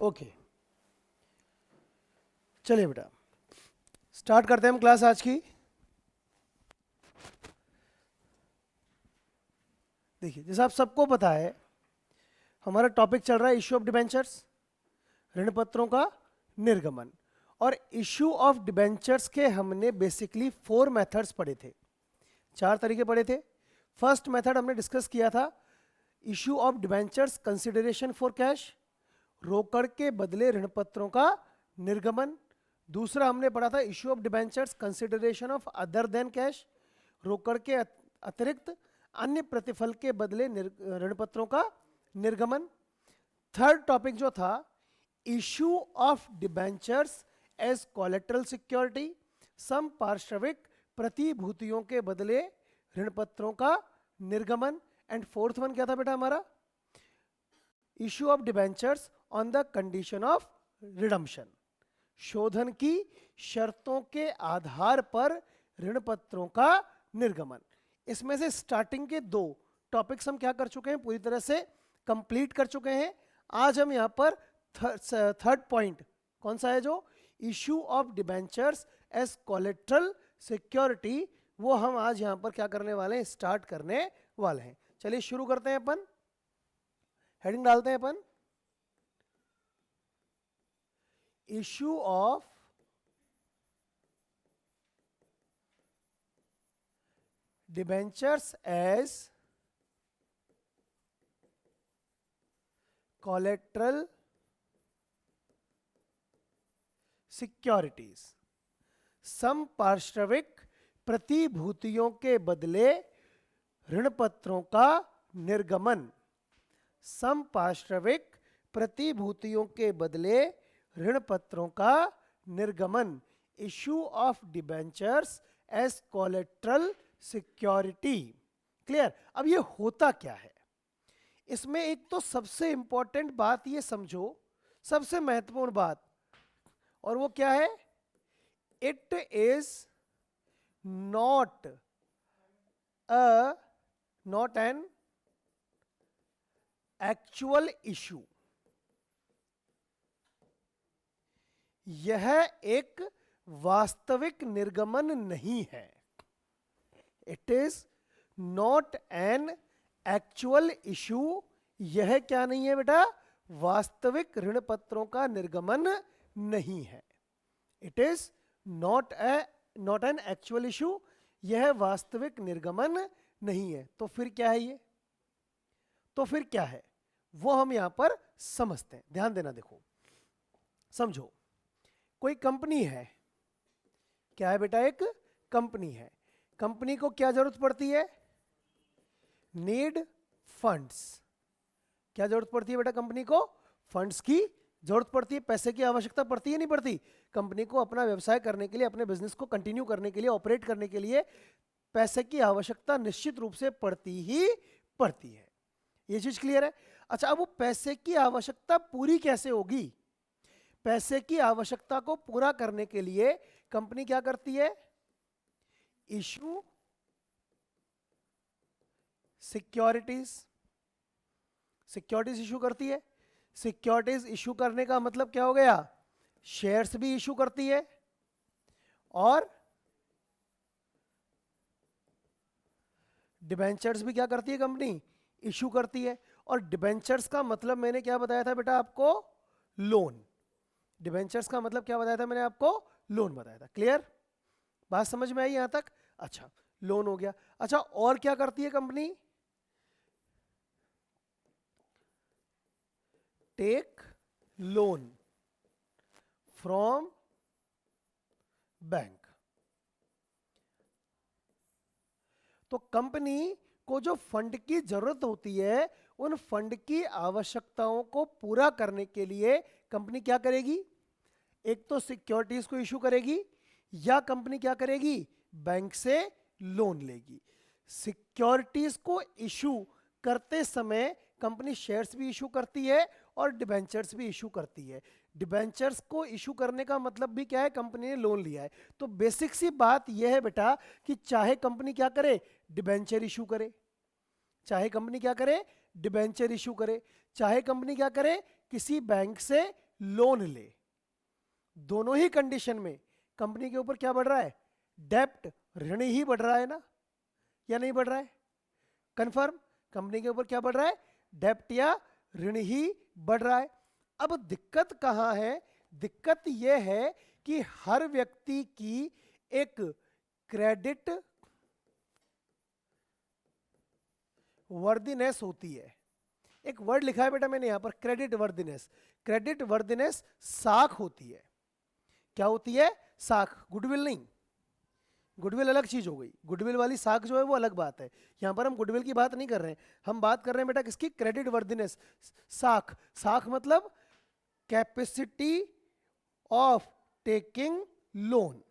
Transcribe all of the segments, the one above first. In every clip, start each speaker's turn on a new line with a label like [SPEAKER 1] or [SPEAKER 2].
[SPEAKER 1] Okay, चलिए बेटा start करते हैं हम क्लास आज की। देखिए, जैसा आप सबको पता है, हमारा टॉपिक चल रहा है इश्यू ऑफ डिबेंचर्स, ऋण पत्रों का निर्गमन। और इश्यू ऑफ डिबेंचर्स के हमने बेसिकली 4 मेथड्स पढ़े थे, 4 तरीके पढ़े थे। फर्स्ट मेथड हमने डिस्कस किया था issue of debentures consideration for cash, रोकड़ के बदले ऋण पत्रों का निर्गमन। दूसरा हमने पढ़ा था issue of debentures consideration of other than cash, रोकड़ के अतिरिक्त अन्य प्रतिफल के बदले ऋण पत्रों का निर्गमन। थर्ड टॉपिक जो था issue of debentures as collateral security, सम पार्श्विक प्रतिभूतियों के बदले ऋण पत्रों का निर्गमन। एंड फोर्थ वन क्या था बेटा हमारा, issue of debentures on the condition of redemption, शोधन की शर्तों के आधार पर ऋण पत्रों का निर्गमन। इसमें से स्टार्टिंग के 2 टॉपिक्स हम क्या कर चुके हैं, पूरी तरह से कंप्लीट कर चुके हैं। आज हम यहां पर थर्ड पॉइंट कौन सा है, जो issue of debentures as collateral security, वो हम आज यहां पर क्या करने वाले हैं, स्टार्ट करने वाले हैं। चलिए शुरू करते हैं, अपन हेडिंग डालते हैं अपन, issue of debentures as collateral securities, सम पार्श्विक प्रतिभूतियों के बदले ऋण पत्रों का निर्गमन, सम पार्श्विक प्रतिभूतियों के बदले ऋण पत्रों का निर्गमन, issue of debentures as collateral security. Clear? अब ये होता क्या है, इसमें एक तो सबसे इंपॉर्टेंट बात ये समझो, सबसे महत्वपूर्ण बात, और वो क्या है, it is not an actual issue. यह एक वास्तविक निर्गमन नहीं है। It is not an actual issue. यह क्या नहीं है बेटा, वास्तविक ऋण पत्रों का निर्गमन नहीं है। It is not an actual issue, यह वास्तविक निर्गमन नहीं है। तो फिर क्या है ये, तो फिर क्या है वो हम यहां पर समझते हैं। ध्यान देना, देखो समझो, कोई कंपनी है, क्या है बेटा, एक कंपनी है। कंपनी को क्या जरूरत पड़ती है, नीड फंड्स। क्या जरूरत पड़ती है बेटा कंपनी को, फंड्स की जरूरत पड़ती है, पैसे की आवश्यकता पड़ती है नहीं पड़ती। कंपनी को अपना व्यवसाय करने के लिए, अपने बिजनेस को कंटिन्यू करने के लिए, ऑपरेट करने के लिए पैसे की आवश्यकता निश्चित रूप से पड़ती ही पड़ती है। ये चीज क्लियर है? अच्छा, अब वो पैसे की आवश्यकता पूरी कैसे होगी, पैसे की आवश्यकता को पूरा करने के लिए कंपनी क्या करती है, इशू सिक्योरिटीज, सिक्योरिटीज इशू करती है। सिक्योरिटीज इशू करने का मतलब क्या हो गया, शेयर्स भी इशू करती है और डिबेंचर्स भी क्या करती है कंपनी, इशू करती है। और डिबेंचर्स का मतलब मैंने क्या बताया था बेटा आपको, लोन। डिबेंचर्स का मतलब क्या बताया था मैंने आपको, लोन बताया था। क्लियर, बात समझ में आई यहां तक? अच्छा, लोन हो गया। अच्छा, और क्या करती है company, take loan from bank. तो कंपनी को जो फंड की जरूरत होती है, उन फंड की आवश्यकताओं को पूरा करने के लिए कंपनी क्या करेगी, एक तो सिक्योरिटीज को इशू करेगी, या कंपनी क्या करेगी, बैंक से लोन लेगी। सिक्योरिटीज को इशू करते समय कंपनी शेयर्स भी इशू करती है और डिबेंचर्स भी इशू करती है। डिबेंचर्स को इशू करने का मतलब भी क्या है, कंपनी ने लोन लिया है। तो बेसिक सी बात यह है बेटा कि चाहे कंपनी क्या करे, डिबेंचर इशू करे, चाहे कंपनी क्या करे, डिबेंचर इशू करे, चाहे कंपनी क्या करे, किसी बैंक से लोन ले, दोनों ही कंडीशन में कंपनी के ऊपर क्या बढ़ रहा है? डेप्ट, ऋण ही बढ़ रहा है ना, या नहीं बढ़ रहा है? कंफर्म, कंपनी के ऊपर क्या बढ़ रहा है? डेप्ट या ऋण ही बढ़ रहा है। अब दिक्कत कहां है? दिक्कत यह है कि हर व्यक्ति की एक क्रेडिट वर्दीनेस होती है। एक वर्ड लिखा है बेटा मैंने यहां पर, क्रेडिट वर्दीनेस। क्रेडिट वर्दीनेस साख होती है। क्या होती है? साख, गुडविल नहीं। गुडविल अलग चीज हो गई, गुडविल वाली साख जो है वो अलग बात है। यहां पर हम गुडविल की बात नहीं कर रहे हैं, हम बात कर रहे हैं बेटा किसकी? Credit worthiness. साख, साख मतलब कैपेसिटी ऑफ टेकिंग लोन।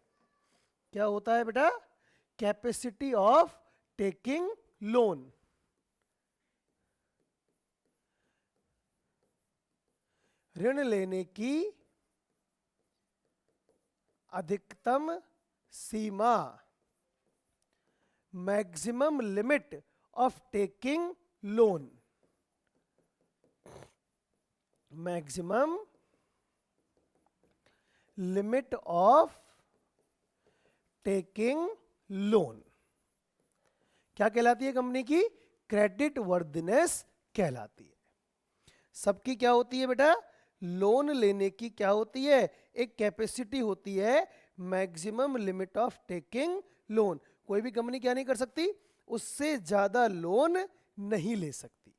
[SPEAKER 1] क्या होता है बेटा? Capacity of taking loan. ऋण लेने की अधिकतम सीमा, maximum limit of taking loan, maximum limit of taking loan क्या कहलाती है? कंपनी की क्रेडिट वर्दीनेस कहलाती है। सबकी क्या होती है बेटा? लोन लेने की क्या होती है? एक कैपेसिटी होती है, maximum limit of taking loan. कोई भी कंपनी क्या नहीं कर सकती? उससे ज्यादा लोन नहीं ले सकती।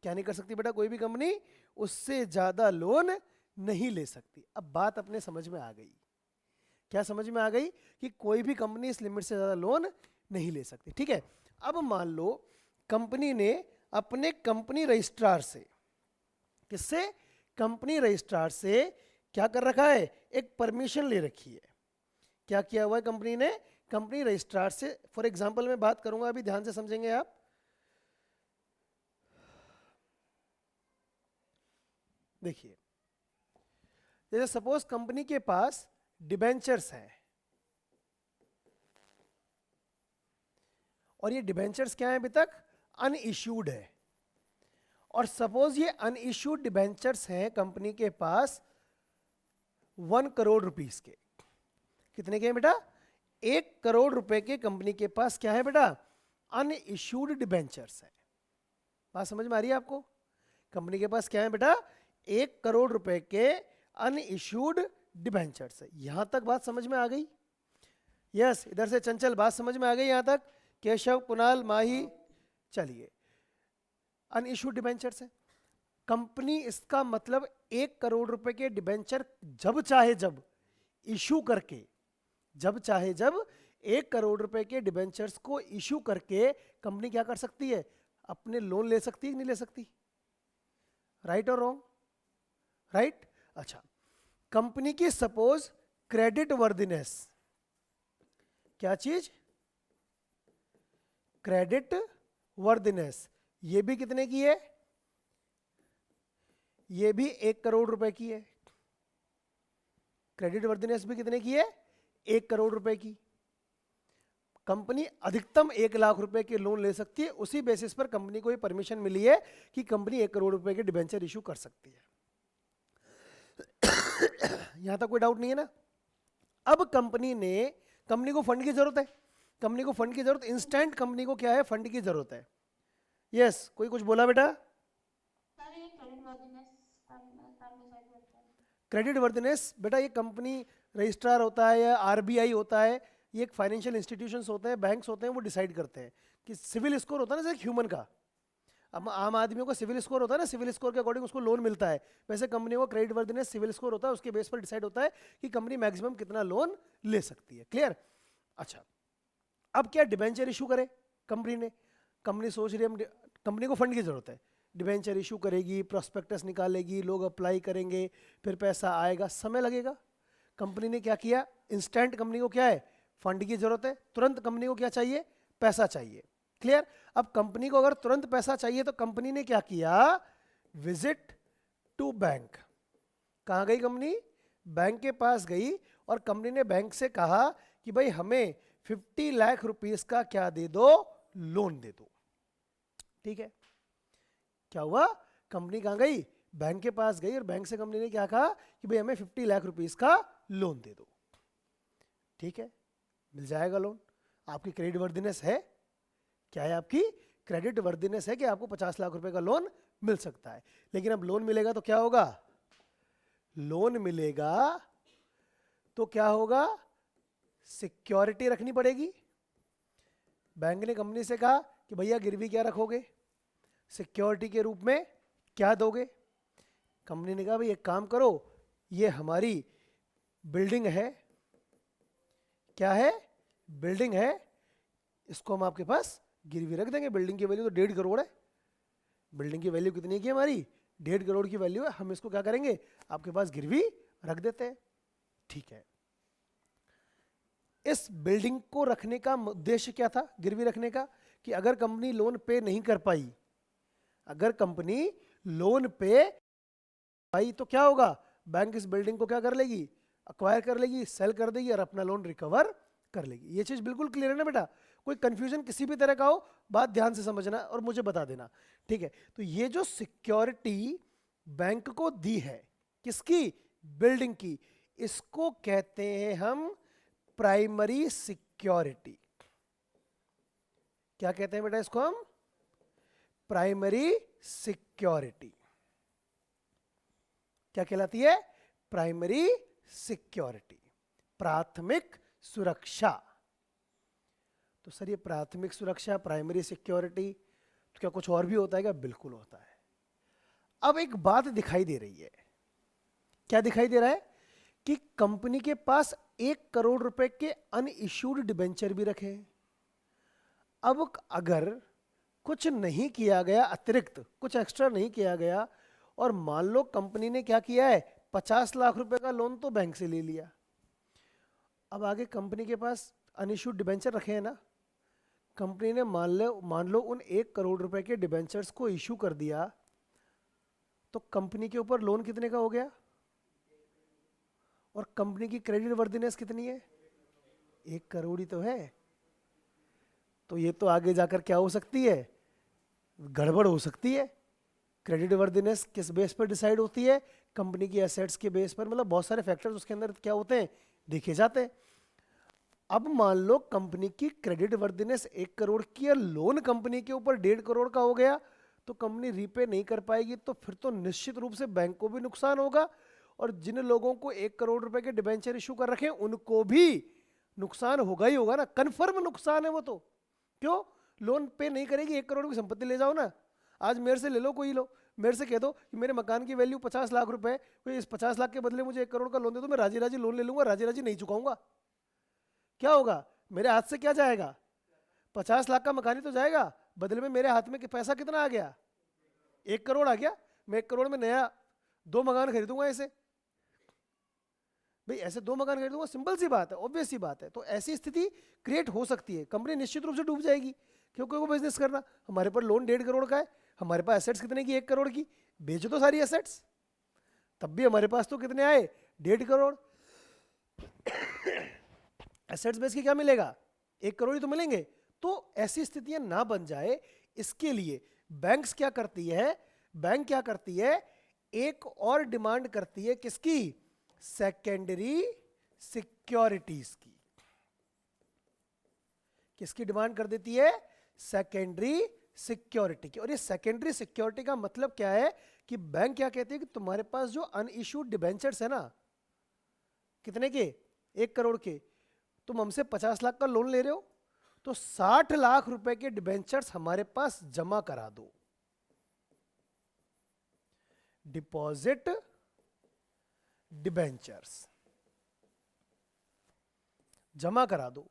[SPEAKER 1] क्या नहीं कर सकती बेटा? कोई भी कंपनी उससे ज्यादा लोन नहीं ले सकती। अब बात अपने समझ में आ गई। क्या समझ में आ गई? कि कोई भी कंपनी इस लिमिट से ज्यादा लोन नहीं ले सकती। ठीक है, अब मान लो कंपनी ने अपने कंपनी रजिस्ट्रार से, किससे? कंपनी रजिस्ट्रार से क्या कर रखा है? एक परमिशन ले रखी है। क्या किया हुआ है कंपनी ने? कंपनी रजिस्ट्रार से, फॉर एग्जांपल मैं बात करूंगा, अभी ध्यान से समझेंगे आप। देखिए, जैसे सपोज कंपनी के पास डिबेंचर्स हैं, और ये डिबेंचर्स क्या है? अभी तक अनइश्यूड है। और सपोज ये अनइश्यूड डिबेंचर्स हैं कंपनी के पास 1 करोड़ रुपीस के। कितने के हैं बेटा? 1 करोड़ रुपए के कंपनी के पास क्या है बेटा? अनइश्यूड डिबेंचर्स है। बात समझ में आ रही है आपको? कंपनी के पास क्या है बेटा? 1 करोड़ रुपए के अनइश्यूड डिबेंचर्स है। यहां तक बात समझ में आ गई? यस, इधर से चंचल बात समझ में आ गई यहां तक? केशव, कुणाल, माही, चलिए। अनइश्यूड डिबेंचर्स है कंपनी, इसका मतलब 1 करोड़ रुपए के डिबेंचर जब चाहे जब इशू करके, जब चाहे जब 1 करोड़ रुपए के डिबेंचर्स को इशू करके कंपनी क्या कर सकती है? अपने लोन ले सकती है, नहीं ले सकती? राइट और रॉन्ग? राइट। अच्छा, कंपनी की सपोज क्रेडिट वर्दीनेस, क्या चीज? क्रेडिट वर्दीनेस, ये भी कितने की है? ये भी 1 करोड़ रुपए की है। क्रेडिट वर्दीनेस भी कितने की है? 1 करोड़ रुपए की। कंपनी अधिकतम 1 लाख रुपए के लोन ले सकती है। उसी बेसिस पर कंपनी को ये परमिशन मिली है कि कंपनी 1 करोड़ रुपए के डिबेंचर इशू कर सकती है। यहां तक कोई डाउट नहीं है ना? अब कंपनी को फंड की जरूरत है। कंपनी को फंड की जरूरत, इंस्टेंट कंपनी को क्या है? फंड की जरूरत है। यस, कोई कुछ बोला बेटा? क्रेडिट वर्दीनेस बेटा, ये कंपनी रजिस्ट्रार होता है या आरबीआई होता है, ये एक फाइनेंशियल इंस्टीट्यूशंस होते हैं, बैंक्स होते हैं, वो डिसाइड करते हैं कि सिविल स्कोर होता है ना, जैसे ह्यूमन का। अब आम आदमियों का सिविल स्कोर होता है ना, सिविल स्कोर के अकॉर्डिंग उसको लोन मिलता है। वैसे कंपनियों का क्रेडिट वर्दीनेस सिविल स्कोर होता है, उसके बेस पर डिसाइड होता है कि कंपनी मैक्सिमम कितना लोन ले सकती है। क्लियर? अच्छा, अब क्या डिबेंचर इशू करे कंपनी ने? कंपनी सोच रही है, कंपनी को फंड की जरूरत है, डिबेंचर इशू करेगी, प्रोस्पेक्टस निकालेगी, लोग अप्लाई करेंगे, फिर पैसा आएगा, समय लगेगा। कंपनी ने क्या किया? इंस्टेंट कंपनी को क्या है? फंड की जरूरत है, तुरंत कंपनी को क्या चाहिए? पैसा चाहिए। क्लियर? अब कंपनी को अगर तुरंत पैसा चाहिए तो कंपनी ने क्या किया? Visit to bank. कहां गई कंपनी? बैंक के पास गई, और कंपनी ने बैंक से कहा कि भाई हमें 50 लाख रुपीस का क्या दे दो? लोन दे दो। ठीक है, क्या हुआ? कंपनी कहां गई? बैंक के पास गई और बैंक से कंपनी ने क्या कहा कि भाई हमें 50 लाख रुपीस का लोन दे दो। ठीक है, मिल जाएगा लोन। आपकी क्रेडिट वर्दीनेस है, क्या है आपकी क्रेडिट वर्दीनेस है कि आपको 50 लाख रुपए का लोन मिल सकता है। लेकिन अब लोन मिलेगा तो क्या होगा, लोन मिलेगा तो क्या होगा, सिक्योरिटी रखनी पड़ेगी। बैंक ने कंपनी से कहा कि भैया गिरवी क्या रखोगे, सिक्योरिटी के रूप में क्या दोगे। कंपनी ने कहा भाई एक काम करो, ये हमारी बिल्डिंग है, क्या है, बिल्डिंग है, इसको हम आपके पास गिरवी रख देंगे। बिल्डिंग की वैल्यू तो 1.5 करोड़ है। बिल्डिंग की वैल्यू कितनी की हमारी, 1.5 करोड़ की वैल्यू है। हम इसको क्या करेंगे, आपके पास गिरवी रख देते हैं। ठीक है, इस बिल्डिंग को रखने का उद्देश्य क्या था गिरवी रखने का, कि अगर कंपनी लोन पे नहीं कर पाई, अगर कंपनी लोन पे पाई तो क्या होगा, बैंक इस बिल्डिंग को क्या कर लेगी, अक्वायर कर लेगी, सेल कर देगी और अपना लोन रिकवर कर लेगी। ये चीज बिल्कुल क्लियर है ना बेटा, कोई कंफ्यूजन किसी भी तरह का हो बात ध्यान से समझना और मुझे बता देना। ठीक है, तो ये जो सिक्योरिटी बैंक को दी है, किसकी, बिल्डिंग की, इसको कहते हैं हम प्राइमरी सिक्योरिटी। क्या कहते हैं बेटा इसको हम, प्राइमरी सिक्योरिटी। क्या कहलाती है, प्राइमरी सिक्योरिटी, प्राथमिक सुरक्षा। तो सर ये प्राथमिक सुरक्षा, प्राइमरी सिक्योरिटी, तो क्या कुछ और भी होता है क्या, बिल्कुल होता है। अब एक बात दिखाई दे रही है, क्या दिखाई दे रहा है, कि कंपनी के पास 1 करोड़ रुपए के अनइश्यूड डिबेंचर भी रखे हैं। अब अगर कुछ नहीं किया गया, अतिरिक्त कुछ एक्स्ट्रा नहीं किया गया, और मान लो कंपनी ने क्या किया है, 50 लाख रुपए का लोन तो बैंक से ले लिया। अब आगे कंपनी के पास अनइश्यूड डिबेंचर रखे हैं ना, कंपनी ने मान लो उन 1 करोड़ रुपए के डिबेंचर्स को इशू कर दिया, तो कंपनी के ऊपर लोन कितने का हो गया, और कंपनी की क्रेडिट वर्दीनेस कितनी है, 1 करोड़ ही तो है। तो ये तो आगे जाकर क्या हो सकती है, गड़बड़ हो सकती है। क्रेडिट वर्दीनेस किस बेस पर डिसाइड होती है, कंपनी की एसेट्स के बेस पर, मतलब बहुत सारे फैक्टर्स उसके अंदर क्या होते हैं, देखे जाते हैं। अब मान लो कंपनी की क्रेडिट वर्दीनेस 1 करोड़ की है, लोन कंपनी के ऊपर 1.5 करोड़ का हो गया, तो कंपनी रीपे नहीं कर पाएगी, तो फिर तो निश्चित रूप से बैंक को भी नुकसान होगा, और जिन लोगों को 1 करोड़ रुपए के डिबेंचर इशू कर रखे उनको भी नुकसान होगा ही होगा ना, कन्फर्म नुकसान है वो तो। क्यों, लोन पे नहीं करेगी, 1 करोड़ की संपत्ति ले जाओ ना, आज मेरे से ले लो, कोई लो, मेरे से कह दो कि मेरे मकान की वैल्यू 50 लाख रुपए, कोई इस 50 लाख के बदले मुझे 1 करोड़ का लोन दे दो, मैं राजी राजी लोन ले लूंगा, राजी राजी नहीं चुकाऊंगा। क्या होगा, मेरे हाथ से क्या जाएगा, 50 लाख का मकान ही तो जाएगा, बदले में मेरे हाथ में पैसा कितना आ गया, 1 करोड़ आ गया। मैं 1 करोड़ में नया 2 मकान खरीदूंगा ऐसे, भाई ऐसे 2 मकान खरीदूंगा, सिंपल सी बात है, ऑब्वियस सी बात है। तो ऐसी स्थिति क्रिएट हो सकती है, कंपनी निश्चित रूप से डूब जाएगी, क्योंकि वो बिजनेस करना, हमारे पर लोन 1.5 करोड़ का है, हमारे पास एसेट्स कितने की, 1 करोड़ की, बेचो तो सारी एसेट्स, तब भी हमारे पास तो कितने आए, 1.5 करोड़। एसेट्स बेच के क्या मिलेगा, 1 करोड़ ही तो मिलेंगे। तो ऐसी स्थितियां ना बन जाए, इसके लिए बैंक्स क्या करती है, बैंक क्या करती है, एक और डिमांड करती है, किसकी, सेकेंडरी सिक्योरिटीज की। किसकी डिमांड कर देती है, सेकेंडरी सिक्योरिटी की। और ये सेकेंडरी सिक्योरिटी का मतलब क्या है, कि बैंक क्या कहती है कि तुम्हारे पास जो अनइश्यूड डिबेंचर्स है ना, कितने के, 1 करोड़ के, तुम हमसे 50 लाख का लोन ले रहे हो, तो 60 लाख रुपए के डिबेंचर्स हमारे पास जमा करा दो, डिपॉजिट डिबेंचर्स जमा करा दो।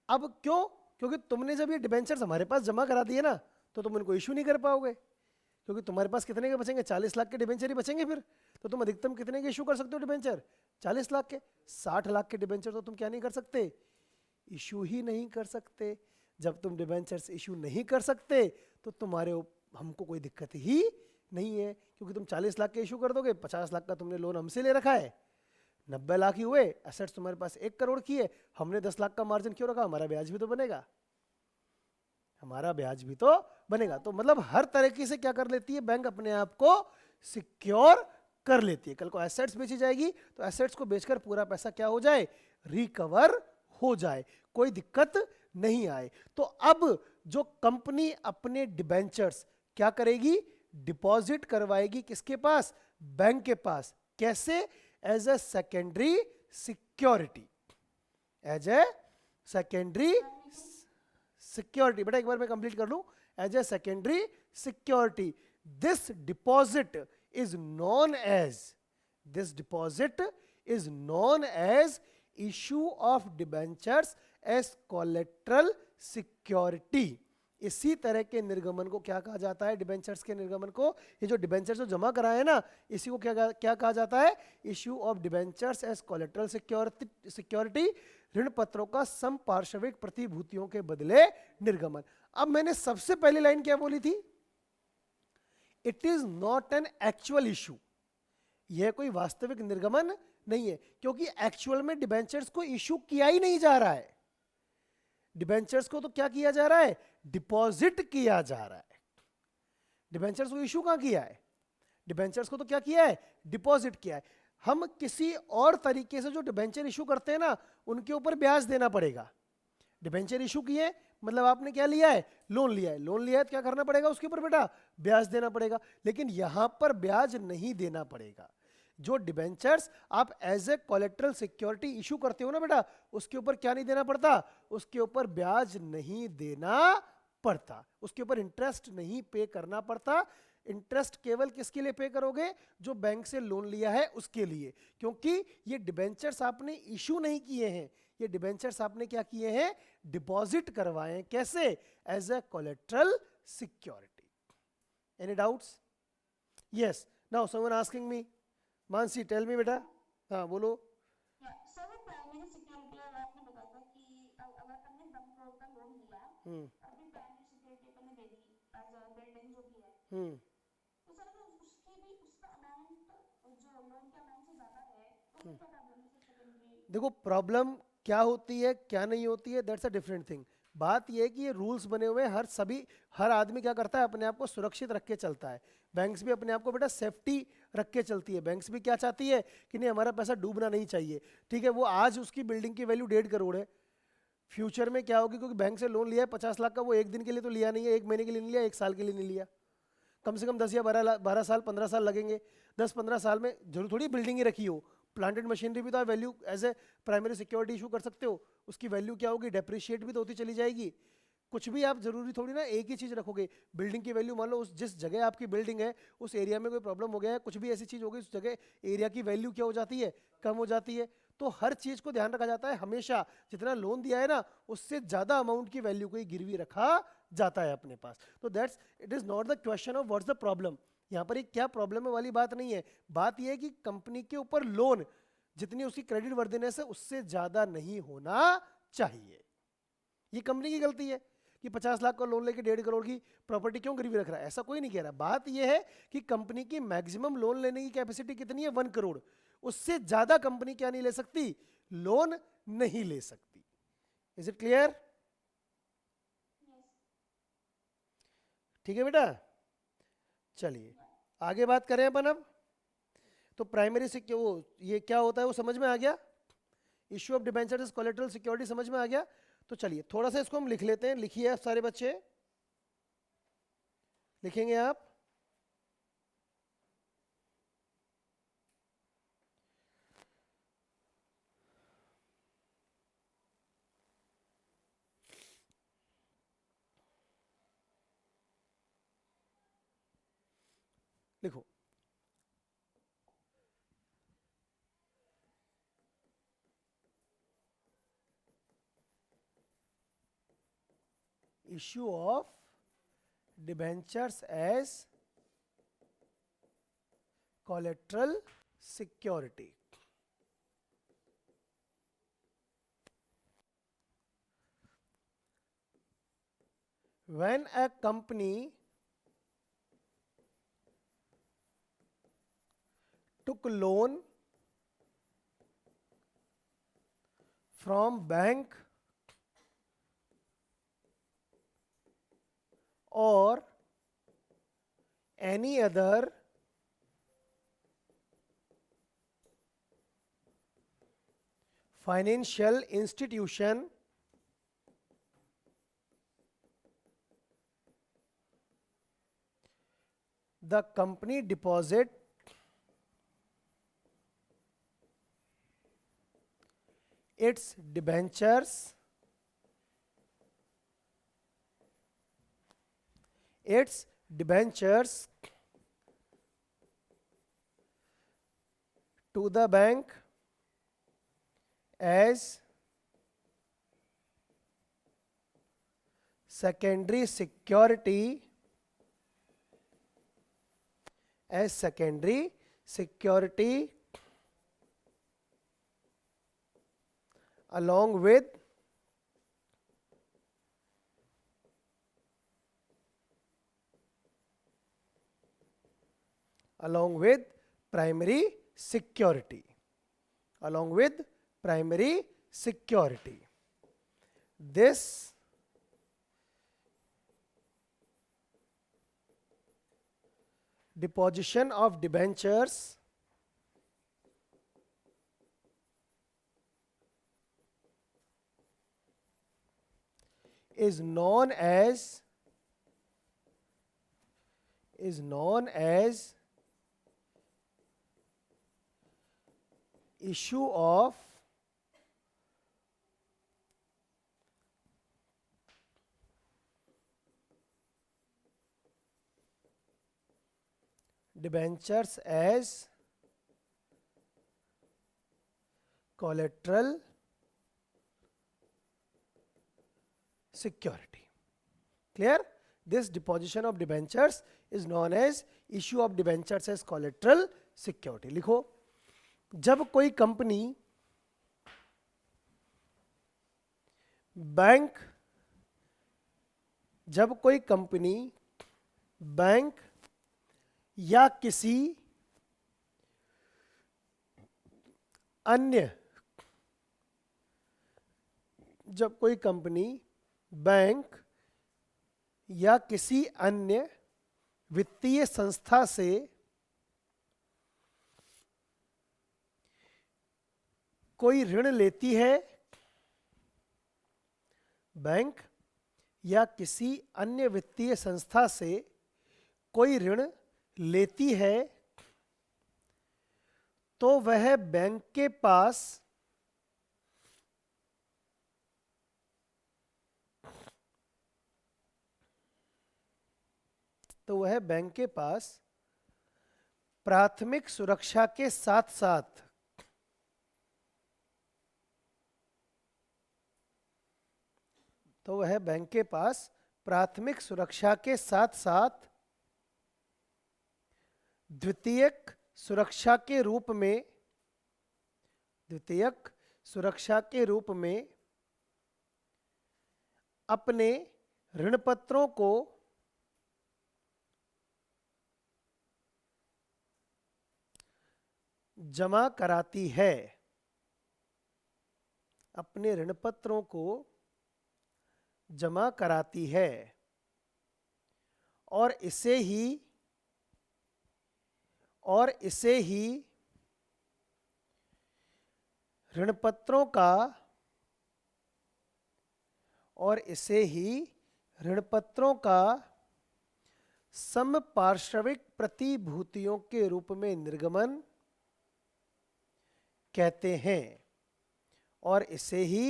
[SPEAKER 1] अब क्यों, क्योंकि तुमने जब ये डिबेंचर्स हमारे पास जमा करा दिए ना, तो तुम इनको इशू नहीं कर पाओगे, क्योंकि तुम्हारे पास कितने के बचेंगे, 40 लाख के डिबेंचर ही बचेंगे फिर। तो तुम अधिकतम कितने के इशू कर सकते हो डिबेंचर, 40 लाख के। 60 लाख के डिबेंचर तो तुम क्या नहीं कर सकते, इशू ही नहीं कर सकते। जब तुम डिबेंचर्स इशू नहीं कर सकते, तो तुम्हारे हमको कोई दिक्कत ही नहीं है, क्योंकि तुम 40 लाख के इशू कर दोगे, 50 लाख का तुमने लोन हमसे ले रखा है, 90 लाख ही हुए, एसेट्स तुम्हारे पास 1 करोड़ की है, हमने 10 लाख का मार्जिन क्यों रखा, हमारा ब्याज भी तो बनेगा, हमारा ब्याज भी तो बनेगा। तो मतलब हर तरीके से क्या कर लेती है बैंक, अपने आप को सिक्योर कर लेती है। कल को एसेट्स बेची जाएगी तो एसेट्स को बेचकर पूरा पैसा क्या हो जाए, रिकवर हो जाए, कोई दिक्कत नहीं आए। तो अब जो कंपनी अपने डिबेंचर्स क्या करेगी, डिपॉजिट करवाएगी किसके पास, बैंक के पास। कैसे, as a secondary security, as a secondary security. बेटा एक बार मैं कंप्लीट कर लूं, as a secondary security. This deposit is known as, this deposit is known as issue of debentures as collateral security। इसी तरह के निर्गमन को क्या कहा जाता है, डिबेंचर्स के निर्गमन को, ये जो डिबेंचर्स जो जमा कराए हैं ना, इसी को क्या कहा जाता है, issue of debentures as collateral security, ऋण पत्रों का समपार्श्विक प्रतिभूतियों के बदले निर्गमन। अब मैंने सबसे पहली लाइन क्या बोली थी, it is not an actual issue, यह कोई वास्तविक निर्गमन नहीं है, क्योंकि एक्चुअल में डिबेंचर्स को इशू किया ही नहीं जा रहा है। डिबेंचर्स को तो क्या किया जा रहा है, डिपॉजिट किया जा रहा है। डिबेंचर्स को इशू कहां किया है, डिबेंचर्स को तो क्या किया है, डिपॉजिट किया है। हम किसी और तरीके से जो डिबेंचर इशू करते हैं ना, उनके ऊपर ब्याज देना पड़ेगा। डिबेंचर इशू किए मतलब आपने क्या लिया है, लोन लिया है, लोन लिया है तो क्या करना पड़ेगा, उसके ऊपर बेटा ब्याज देना पड़ेगा। लेकिन यहां पर ब्याज नहीं देना पड़ेगा। जो डिबेंचर्स आप as a collateral security issue करते हो ना बेटा, उसके ऊपर क्या नहीं देना पड़ता, उसके ऊपर ब्याज नहीं देना पड़ता, उसके ऊपर इंटरेस्ट नहीं पे करना पड़ता। इंटरेस्ट केवल किसके लिए पे करोगे, जो बैंक से लोन लिया है उसके लिए, क्योंकि ये डिबेंचर्स आपने इशू नहीं किए हैं, ये डिबेंचर्स आपने क्या किए हैं, डिपॉजिट करवाए हैं। कैसे, as a collateral security. Any doubts? Yes, now someone asking me, Mansi tell me बेटा, हाँ बोलो।
[SPEAKER 2] सर प्राइमरी सिक्योरिटी और आपने बताया था कि अगर हमने 10 करोड़ का लोन लिया,
[SPEAKER 1] हम्म
[SPEAKER 2] अभी प्राइमरी सिक्योरिटी अपन ने दे दी एज अ बिल्डिंग जो भी है,
[SPEAKER 1] हम्म
[SPEAKER 2] तो सर अगर उसकी भी उसका अमाउंट जो लोन के अमाउंट से ज्यादा है तो फिर क्या प्रॉब्लम है सर सेकेंडरी?
[SPEAKER 1] देखो प्रॉब्लम क्या होती है क्या नहीं होती है, दैट्स अ डिफरेंट थिंग। बात यह है कि ये रूल्स बने हुए हैं, हर आदमी क्या करता है, अपने आप को सुरक्षित रख के चलता है। बैंक्स भी अपने आप को बेटा सेफ्टी रख के चलती है। बैंक्स भी क्या चाहती है कि नहीं, हमारा पैसा डूबना नहीं चाहिए। ठीक है, वो आज उसकी बिल्डिंग की वैल्यू 1.5 करोड़ है, फ्यूचर में क्या होगी, क्योंकि बैंक से लोन लिया है 50 लाख का, वो एक दिन के लिए तो लिया नहीं है, एक महीने के लिए नहीं लिया, एक साल के लिए नहीं लिया, कम से कम 10 या 12 साल 15 साल लगेंगे। 10-15 साल में जरूर थोड़ी बिल्डिंग ही रखी हो, प्लांटेड मशीनरी भी तो आप value as a primary security issue कर सकते हो, उसकी वैल्यू क्या होगी, डेप्रिशिएट भी तो होती चली जाएगी। कुछ भी आप जरूरी थोड़ी ना एक ही चीज रखोगे। बिल्डिंग की वैल्यू मान लो उस जिस जगह आपकी बिल्डिंग है उस एरिया में कोई प्रॉब्लम हो गया है, कुछ भी ऐसी चीज हो गई, उस जगह एरिया की वैल्यू क्या हो जाती है, कम हो जाती है। तो हर चीज को ध्यान रखा जाता है हमेशा, जितना लोन दिया है ना उससे ज्यादा अमाउंट की वैल्यू को ही गिरवी रखा जाता है अपने पास। तो that's it is not the question of what's the problem. यहाँ पर एक क्या प्रॉब्लम है वाली बात नहीं है, बात यह है कि कंपनी के ऊपर लोन जितनी उसकी क्रेडिट वर्दिनेस है उससे ज्यादा नहीं होना चाहिए। ये कंपनी की गलती है कि 50 लाख का लोन लेके 1.5 करोड़ की प्रॉपर्टी क्यों गिरवी रख रहा है, ऐसा कोई नहीं कह रहा। बात यह है कि कंपनी की मैक्सिमम लोन लेने की कैपेसिटी कितनी है, 1 करोड़, उससे ज्यादा कंपनी क्या नहीं ले सकती, लोन नहीं ले सकती। Is it clear? ठीक है बेटा, चलिए आगे बात करें अपन अब। तो प्राइमरी वो ये क्या होता है वो समझ में आ गया, issue of debenture is collateral security समझ में आ गया। तो चलिए थोड़ा सा इसको हम लिख लेते हैं, लिखिए आप सारे बच्चे, लिखेंगे आप। लिखो, issue of debentures as collateral security. When a company took loan from bank or any other financial institution the company deposit its debentures to the bank as secondary security along with primary security. This deposition of debentures is known as issue of debentures as collateral security. Clear? This deposition of debentures is known as issue of debentures as collateral security. लिखो, जब कोई company bank या किसी अन्य वित्तीय संस्था से कोई ऋण लेती है, बैंक या किसी अन्य वित्तीय संस्था से कोई ऋण लेती है, तो वह बैंक के पास प्राथमिक सुरक्षा के साथ साथ द्वितीयक सुरक्षा के रूप में अपने ऋण पत्रों को जमा कराती है और इसे ही ऋणपत्रों का समपार्श्विक प्रतिभूतियों के रूप में निर्गमन कहते हैं, और इसे ही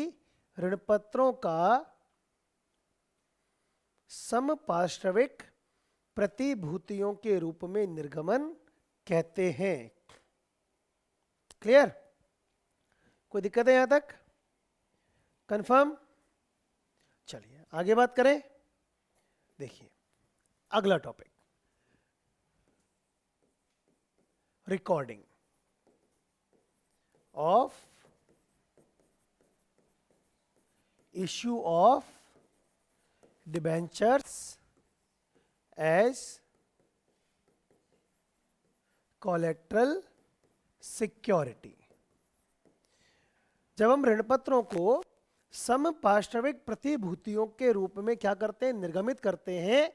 [SPEAKER 1] ऋणपत्रों का समपार्श्विक प्रतिभूतियों के रूप में निर्गमन कहते हैं। क्लियर? कोई दिक्कत है यहां तक? कंफर्म? चलिए आगे बात करें। देखिए अगला topic, recording of issue of debentures as collateral security. जब हम ऋणपत्रों को समपार्श्विक प्रतिभूतियों के रूप में क्या करते हैं? निर्गमित करते हैं,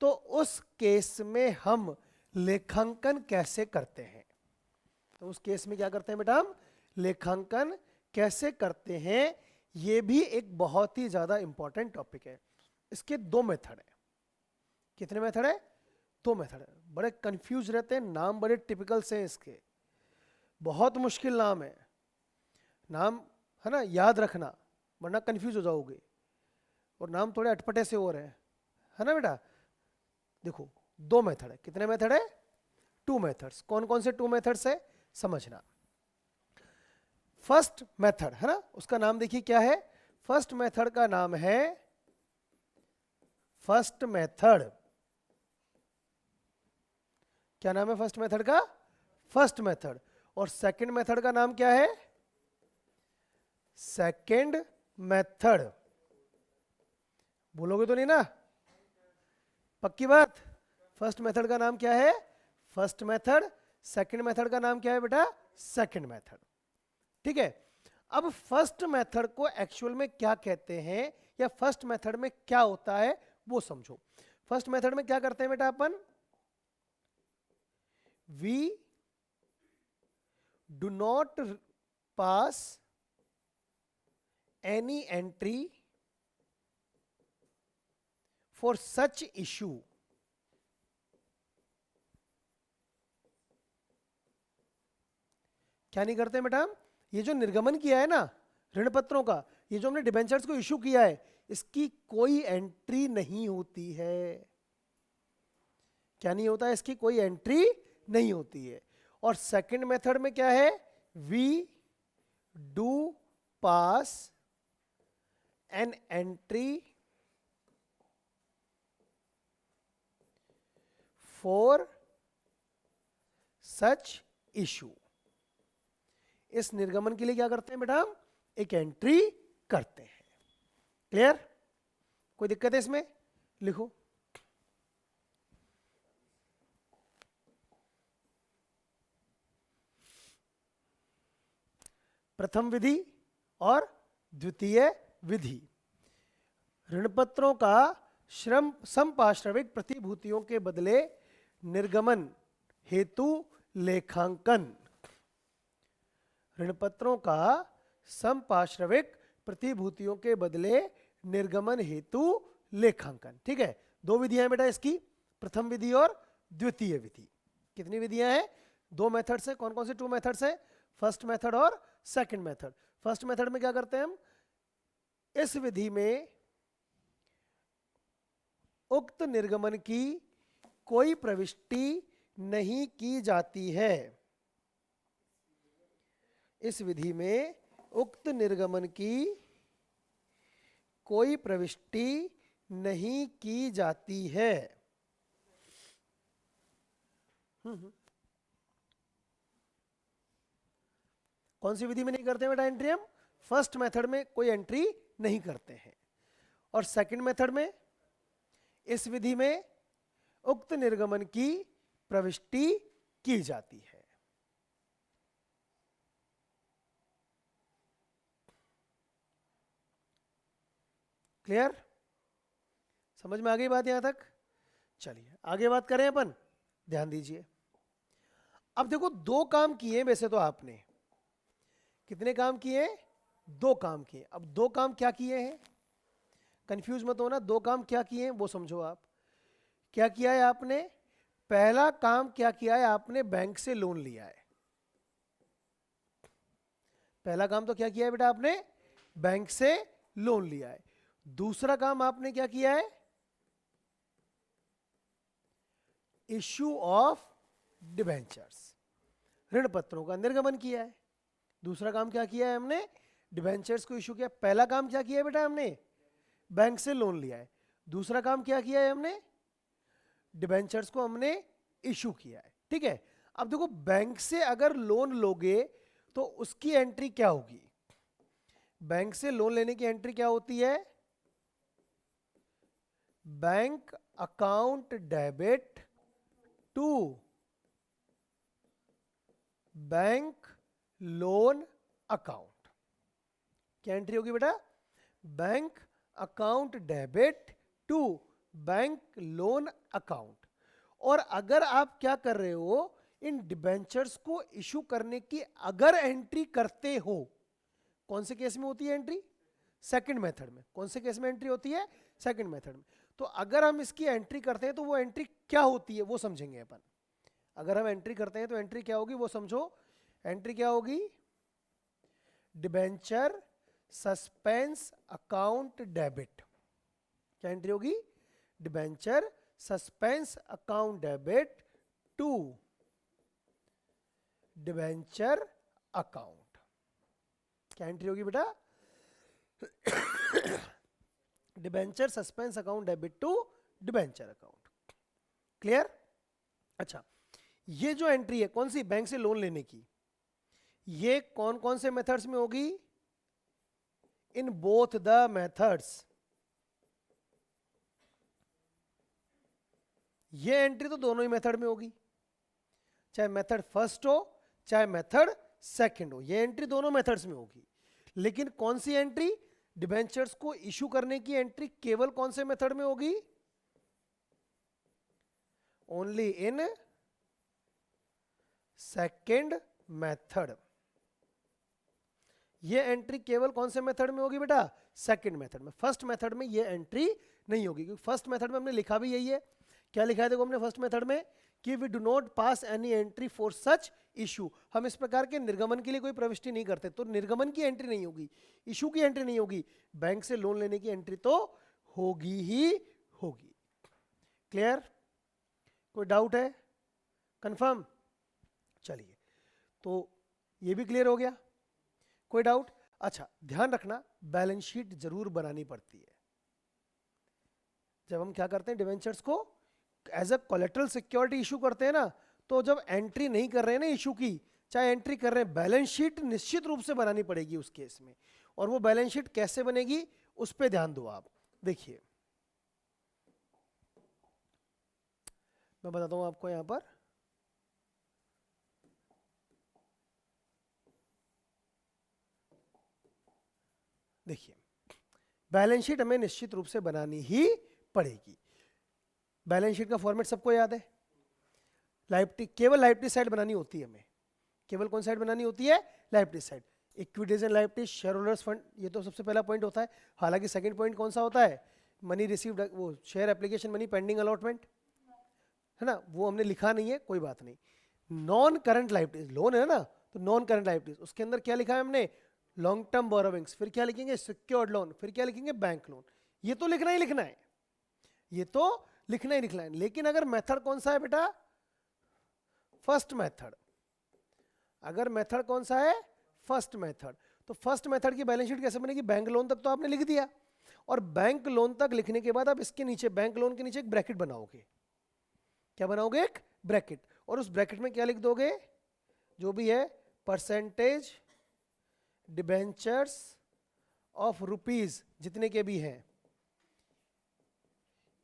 [SPEAKER 1] तो उस केस में हम लेखांकन कैसे करते हैं? तो उस केस में क्या करते हैं बेटा? हम लेखांकन कैसे करते हैं? ये भी एक बहुत ही ज्यादा इंपॉर्टेंट टॉपिक है। इसके दो मेथड है। कितने मेथड है? दो मेथड है। बड़े कंफ्यूज रहते हैं, नाम बड़े टिपिकल से हैं इसके, बहुत मुश्किल नाम है। नाम है ना, याद रखना, वरना कंफ्यूज हो जाओगे। और नाम थोड़े अटपटे से हो रहे हैं, है ना बेटा? देखो, दो मेथड है। कितने मेथड है? Two methods. कौन कौन से टू मेथड्स है समझना। फर्स्ट मेथड है ना, उसका नाम देखिए क्या है। फर्स्ट मेथड का नाम है फर्स्ट मेथड। क्या नाम है फर्स्ट मेथड का? First method. और सेकंड मेथड का नाम क्या है? Second method. बोलोगे तो नहीं ना? पक्की बात? फर्स्ट मेथड का नाम क्या है? First method. सेकंड मेथड का नाम क्या है बेटा? Second method. ठीक है। अब फर्स्ट मेथड को एक्चुअल में क्या कहते हैं, या फर्स्ट मेथड में क्या होता है वो समझो। फर्स्ट मेथड में क्या करते हैं बेटा अपन? We do not pass any entry for such issue. क्या नहीं करते बेटा? ये जो निर्गमन किया है ना ऋण पत्रों का, ये जो हमने डिबेंचर्स को इशू किया है, इसकी कोई एंट्री नहीं होती है। क्या नहीं होता है? इसकी कोई एंट्री नहीं होती है। और सेकंड मेथड में क्या है? We do pass an entry for such issue. इस निर्गमन के लिए क्या करते हैं बेटा? हम एक एंट्री करते हैं। क्लियर? कोई दिक्कत है इसमें? लिखो। प्रथम विधि और द्वितीय विधि। ऋणपत्रों का श्रम संपार्श्विक प्रतिभूतियों के बदले निर्गमन हेतु लेखांकन। ऋणपत्रों का संपार्श्विक प्रतिभूतियों के बदले निर्गमन हेतु लेखांकन। ठीक है। दो विधियां हैं बेटा इसकी, प्रथम विधि और द्वितीय विधि। कितनी विधियां हैं? दो मेथड्स हैं। कौन कौन से टू मेथड्स हैं? फर्स्ट मेथड और सेकंड मेथड। फर्स्ट मेथड में क्या करते हैं हम? इस विधि में उक्त निर्गमन की कोई प्रविष्टि नहीं की जाती है। इस विधि में उक्त निर्गमन की कोई प्रविष्टि नहीं की जाती है। कौन सी विधि में नहीं करते बेटा एंट्री? हम फर्स्ट मेथड में कोई एंट्री नहीं करते हैं। और सेकंड मेथड में, इस विधि में उक्त निर्गमन की प्रविष्टि की जाती है। क्लियर? समझ में आ गई बात यहां तक? चलिए आगे बात करें अपन। ध्यान दीजिए। अब देखो, दो काम किए वैसे तो आपने। कितने काम किए? दो काम किए। अब दो काम क्या किए हैं? कंफ्यूज मत होना, दो काम क्या किए हैं वो समझो आप। क्या किया है आपने? पहला काम क्या किया है? आपने बैंक से लोन लिया है। पहला काम तो क्या किया है बेटा? आपने बैंक से लोन लिया है। दूसरा काम आपने क्या किया है? इश्यू ऑफ डिबेंचर्स, ऋण पत्रों का निर्गमन किया है। दूसरा काम क्या किया है हमने? डिबेंचर्स को इश्यू किया। पहला काम क्या किया है बेटा? हमने बैंक से लोन लिया है। दूसरा काम क्या किया है हमने? डिबेंचर्स को हमने इशू किया है। ठीक है। अब देखो, बैंक से अगर लोन लोगे तो उसकी एंट्री क्या होगी? बैंक से लोन लेने की एंट्री क्या होती है? Bank account debit to bank loan account. क्या एंट्री होगी बेटा? Bank account debit to bank loan account. और अगर आप क्या कर रहे हो, इन डिबेंचर्स को इशू करने की अगर एंट्री करते हो, कौन से केस में होती है एंट्री? सेकंड मेथड में। कौन से केस में एंट्री होती है? सेकंड मेथड में। तो अगर हम इसकी एंट्री करते हैं तो वो एंट्री क्या होती है वो समझेंगे अपन। अगर हम एंट्री करते हैं तो एंट्री क्या होगी वो समझो। एंट्री क्या होगी? Debenture suspense account debit. क्या एंट्री होगी? Debenture suspense account debit to debenture account. क्या एंट्री होगी बेटा? Debenture suspense account debit to debenture account. Clear? अच्छा, ये जो एंट्री है कौन सी? बैंक से लोन लेने की। ये कौन कौन से मेथड्स में होगी? In both the methods. ये एंट्री तो दोनों ही मेथड में होगी, चाहे मेथड फर्स्ट हो चाहे मेथड सेकंड हो, ये एंट्री दोनों मेथड्स में होगी। लेकिन कौन सी एंट्री? डिबेंचर्स को इशू करने की एंट्री केवल कौन से मेथड में होगी? Only in second method. ये एंट्री केवल कौन से मेथड में होगी बेटा? सेकंड मेथड में। फर्स्ट मेथड में ये एंट्री नहीं होगी, क्योंकि फर्स्ट मेथड में हमने लिखा भी यही है। क्या लिखा है देखो हमने फर्स्ट मेथड में कि we do not pass any entry for such issue. हम इस प्रकार के निर्गमन के लिए कोई प्रविष्टि नहीं करते, तो निर्गमन की एंट्री नहीं होगी, इशू की एंट्री नहीं होगी, बैंक से लोन लेने की एंट्री तो होगी ही होगी। क्लियर? कोई डाउट है? कंफर्म? चलिए, तो ये भी क्लियर हो गया। कोई डाउट? अच्छा, ध्यान रखना बैलेंस शीट जरूर बनानी पड़ती है जब हम क्या करते हैं, डिवेंचर्स को as a collateral security issue करते हैं ना। तो जब एंट्री नहीं कर रहे हैं ना इशू की, चाहे एंट्री कर रहे हैं, बैलेंस शीट निश्चित रूप से बनानी पड़ेगी उस केस में। और वो बैलेंस शीट कैसे बनेगी उस पर ध्यान दो आप। देखिए मैं बताता हूं आपको यहां पर। देखिए, बैलेंस शीट हमें निश्चित रूप से बनानी ही पड़ेगी। बैलेंस शीट का फॉर्मेट सबको याद है। लायबिलिटी, केवल लायबिलिटी साइड बनानी होती है हमें। केवल कौन साइड बनानी होती है? Liability side. Equities and liability, share holders fund, ये तो सबसे पहला पॉइंट होता है। हालांकि सेकंड पॉइंट कौन सा होता है? मनी रिसीव्ड, वो share application money pending allotment, है ना, वो हमने लिखा नहीं है, कोई बात नहीं। नॉन करंट लायबिलिटीज, लोन है ना, तो नॉन करंट लायबिलिटीज, उसके अंदर क्या लिखा है हमने? लॉन्ग टर्म बोरोविंग्स, फिर क्या लिखेंगे? सिक्योर्ड लोन, फिर क्या लिखेंगे? Bank loan. ये तो लिखना ही लिखना है, ये तो लिखना ही लिखना है। लेकिन अगर मेथड कौन सा है बेटा? First method. अगर मेथड कौन सा है? First method. तो फर्स्ट मेथड की बैलेंस शीट कैसे बनेगी? बैंक लोन तक तो आपने लिख दिया, और बैंक लोन तक लिखने के बाद आप इसके नीचे, बैंक लोन के नीचे एक ब्रैकेट बनाओगे। क्या बनाओगे? एक ब्रैकेट। और उस ब्रैकेट में क्या लिख दोगे? जो भी है, परसेंटेज डिबेंचर्स ऑफ रुपीज, जितने के भी हैं,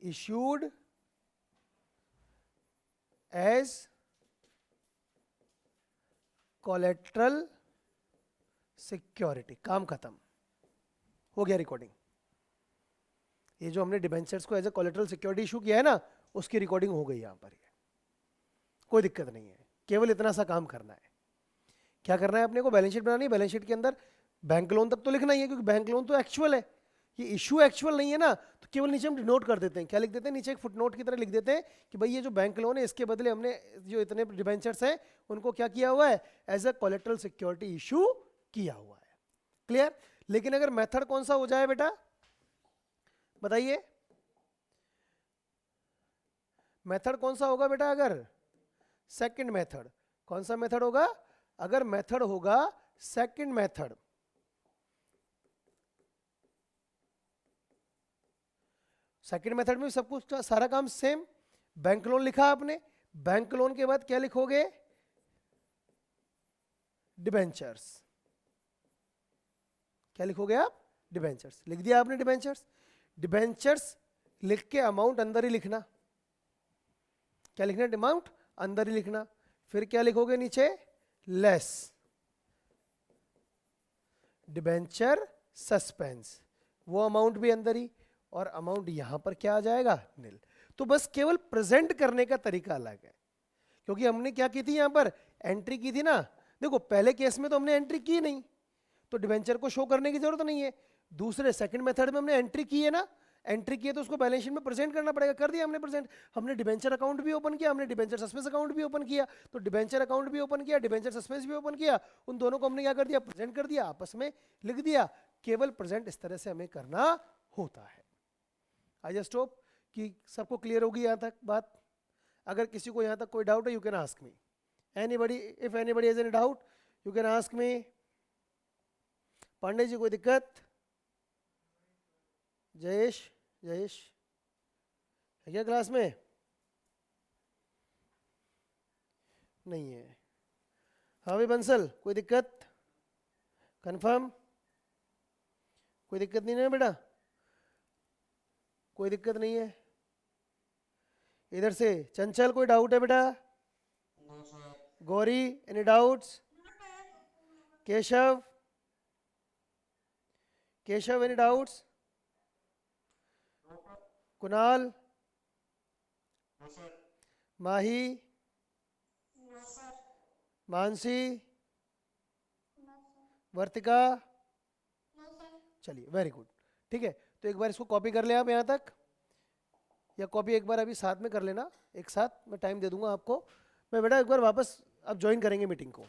[SPEAKER 1] इश्यूड एज कोलेट्रल सिक्योरिटी। काम खत्म हो गया। रिकॉर्डिंग, ये जो हमने डिबेंचर्स को as a collateral security issue किया है ना, उसकी रिकॉर्डिंग हो गई यहां पर। ये कोई दिक्कत नहीं है, केवल इतना सा काम करना है। क्या करना है अपने को? बैलेंस शीट बनानी है। बैलेंस शीट के अंदर बैंक लोन तक तो लिखना ही है, क्योंकि बैंक लोन तो एक्चुअल है, ये इशू एक्चुअल नहीं है ना। तो केवल नीचे हम डिनोट कर देते हैं। क्या लिख देते हैं? नीचे एक फुटनोट की तरह लिख देते हैं कि भाई ये जो बैंक लोन है, इसके बदले हमने जो इतने डिबेंचर्स हैं उनको क्या किया हुआ है? As a collateral security issue किया हुआ है। क्लियर? लेकिन अगर मेथड कौन सा हो जाए बेटा, बताइए? मेथड कौन सा होगा बेटा? अगर सेकंड मेथड, कौन सा मेथड होगा? अगर मेथड होगा सेकंड मेथड, सेकंड मेथड में सब कुछ सारा काम सेम। बैंक लोन लिखा आपने, बैंक लोन के बाद क्या लिखोगे? डिबेंचर्स। क्या लिखोगे आप? डिबेंचर्स। लिख दिया आपने डिबेंचर्स। डिबेंचर्स लिख के अमाउंट अंदर ही लिखना। क्या लिखना? अमाउंट अंदर ही लिखना। फिर क्या लिखोगे नीचे? लेस डिबेंचर सस्पेंस, वो अमाउंट भी अंदर ही। और अमाउंट यहां पर क्या आ जाएगा, नील। तो बस केवल प्रेजेंट करने का तरीका अलग है, क्योंकि हमने क्या की थी, यहां पर एंट्री की थी ना। देखो पहले केस में तो हमने एंट्री की नहीं, तो डिबेंचर को शो करने की जरूरत नहीं है। दूसरे सेकंड मेथड में हमने एंट्री की है ना, एंट्री की है तो उसको बैलेंस शीट में प्रेजेंट करना पड़ेगा, कर दिया हमने प्रेजेंट। हमने डिबेंचर अकाउंट भी ओपन किया, हमने डिबेंचर सस्पेंस अकाउंट भी ओपन किया, तो डिबेंचर अकाउंट भी ओपन किया, डिबेंचर सस्पेंस भी ओपन किया, उन दोनों को हमने क्या कर दिया, प्रेजेंट कर दिया, आपस में लिख दिया। केवल प्रेजेंट इस तरह से हमें करना होता है। आई जस्ट होप कि सबको क्लियर होगी यहाँ तक बात। अगर किसी को यहाँ तक कोई डाउट है, you can ask me, anybody, if anybody has any doubt you can ask me. Pandey ji कोई दिक्कत? जयेश, जयेश है क्या क्लास में? नहीं है। हाँ भाई बंसल, कोई दिक्कत? कंफर्म? कोई दिक्कत नहीं है बेटा? कोई दिक्कत नहीं है? इधर से चंचल कोई डाउट है बेटा? Gauri any doubts? Keshav, Keshav any doubts? Kunal, Mahi, Mansi, Vartika? चलिए वेरी गुड, ठीक है। तो एक बार इसको कॉपी कर ले आप यहाँ तक, या कॉपी एक बार अभी साथ में कर लेना, एक साथ मैं टाइम दे दूंगा आपको। मैं बेटा एक बार वापस अब ज्वाइन करेंगे मीटिंग को।